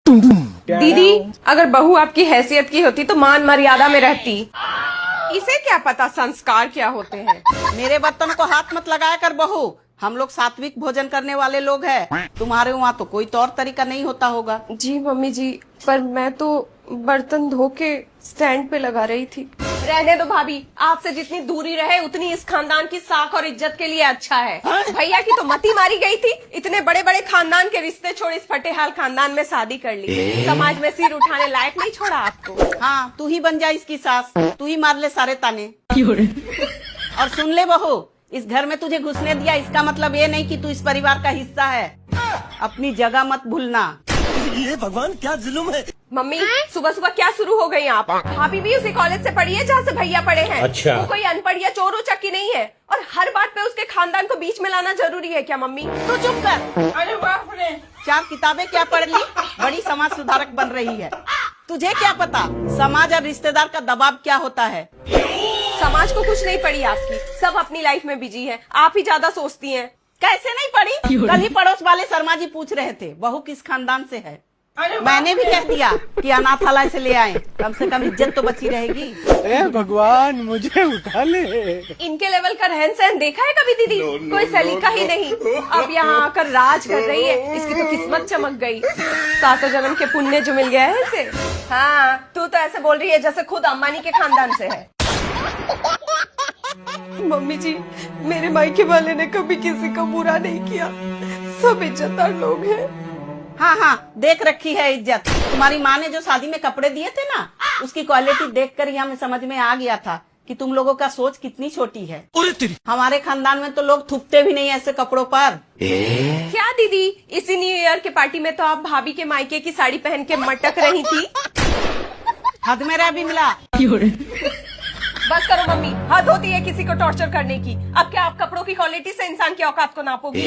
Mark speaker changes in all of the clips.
Speaker 1: दीदी, अगर बहू आपकी हैसियत की होती तो मान मर्यादा में रहती। इसे क्या पता संस्कार क्या होते हैं।
Speaker 2: मेरे बर्तन को हाथ मत लगाया कर बहू, हम लोग सात्विक भोजन करने वाले लोग हैं। तुम्हारे वहाँ तो कोई तौर तरीका नहीं होता होगा।
Speaker 1: जी मम्मी जी, पर मैं तो बर्तन धो के स्टैंड पे लगा रही थी। रहने दो भाभी, आपसे जितनी दूरी रहे उतनी इस खानदान की साख और इज्जत के लिए अच्छा है। भैया की तो मती मारी गई थी, इतने बड़े बड़े खानदान के रिश्ते छोड़ इस फटेहाल खानदान में शादी कर ली। समाज में सिर उठाने लायक नहीं छोड़ा आपको।
Speaker 2: हाँ, तू ही बन जा इसकी सास, तू ही मार ले सारे ताने। और सुन ले बहू, इस घर में तुझे घुसने दिया इसका मतलब ये नहीं कि तू इस परिवार का हिस्सा है। अपनी जगह मत भूलना।
Speaker 3: ये भगवान क्या जुल्म है।
Speaker 1: मम्मी, सुबह सुबह क्या शुरू हो गई आप? भाभी भी उसी कॉलेज से पढ़ी है जहाँ से भैया पढ़े हैं।
Speaker 3: अच्छा।
Speaker 1: वो कोई अनपढ़ या चोर उचक्की नहीं है, और हर बात पे उसके खानदान को बीच में लाना जरूरी है क्या मम्मी?
Speaker 2: तू चुप कर।
Speaker 1: अरे बाप रे,
Speaker 2: 4 किताबें क्या पढ़ ली, बड़ी समाज सुधारक बन रही है। तुझे क्या पता समाज और रिश्तेदार का दबाव क्या होता है।
Speaker 1: समाज को कुछ नहीं पड़ी आपकी, सब अपनी लाइफ में बिजी है। आप ही ज्यादा सोचती हैं।
Speaker 2: कैसे नहीं पढ़ी? कल ही पड़ोस वाले शर्मा जी पूछ रहे थे बहू किस खानदान से है। मैंने भी कह दिया कि अनाथालय से ले आए, कम से कम इज्जत तो बची रहेगी।
Speaker 3: ए भगवान मुझे उठा ले।
Speaker 1: इनके लेवल का रहन सहन देखा है कभी दीदी? कोई सलीका ही नहीं। अब यहाँ आकर राज कर रही है, इसकी तो किस्मत चमक गई। 7 जन्म के पुण्य जो मिल गया है इसे। हाँ, तू तो ऐसे बोल रही है जैसे खुद अम्बानी के खानदान से है। मम्मी जी, मेरे मायके वाले ने कभी किसी का बुरा नहीं किया, सब इज्जतदार लोग हैं।
Speaker 2: हाँ हाँ, देख रखी है इज्जत। तुम्हारी माँ ने जो शादी में कपड़े दिए थे ना, उसकी क्वालिटी देखकर ही हमें समझ में आ गया था कि तुम लोगों का सोच कितनी छोटी है। हमारे खानदान में तो लोग थूकते भी नहीं ऐसे कपड़ों पर।
Speaker 1: क्या दीदी, इसी न्यू ईयर के पार्टी में तो आप भाभी के मायके की साड़ी पहन के मटक रही थी।
Speaker 2: हद में रह भी मिला।
Speaker 1: बस करो मम्मी, हद होती है किसी को टॉर्चर करने की। अब क्या आप कपड़ों की क्वालिटी से इंसान की औकात को नापोगी?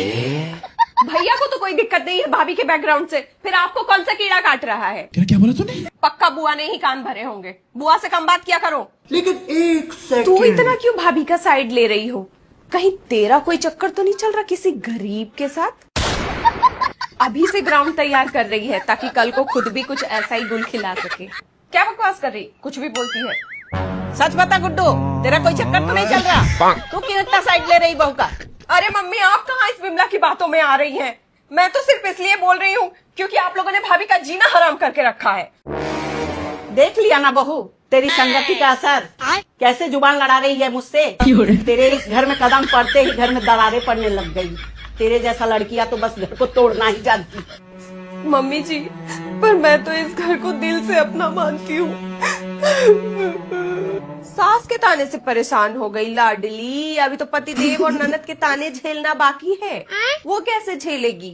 Speaker 1: भैया को तो कोई दिक्कत नहीं है भाभी के बैकग्राउंड से, फिर आपको कौन सा कीड़ा काट रहा है?
Speaker 3: क्या बोला तूने?
Speaker 1: पक्का बुआ ने ही कान भरे होंगे। बुआ से कम बात किया करो।
Speaker 3: लेकिन एक सेकंड,
Speaker 1: तू इतना क्यों भाभी का साइड ले रही हो? कहीं तेरा कोई चक्कर तो नहीं चल रहा किसी गरीब के साथ? अभी से ग्राउंड तैयार कर रही है ताकि कल को खुद भी कुछ ऐसा ही गुल खिला सके। क्या बकवास कर रही, कुछ भी बोलती है।
Speaker 2: सच बता गुड्डू, तेरा कोई चक्कर तो नहीं चल रहा? तू क्यों इतना साइड ले रही बहू का?
Speaker 1: अरे मम्मी, आप कहाँ इस विमला की बातों में आ रही हैं? मैं तो सिर्फ इसलिए बोल रही हूँ क्योंकि आप लोगों ने भाभी का जीना हराम करके रखा है।
Speaker 2: देख लिया ना बहू, तेरी संगति का असर। कैसे जुबान लड़ा रही है मुझसे। तेरे इस घर में कदम पड़ते ही घर में दरारें पड़ने लग गई। तेरे जैसा लड़कियां तो बस घर को तोड़ना ही जानती।
Speaker 1: मम्मी जी, पर मैं तो इस घर को दिल से अपना मानती हूँ। सास के ताने से परेशान हो गई लाडली, अभी तो पति देव और ननद के ताने झेलना बाकी है। वो कैसे झेलेगी?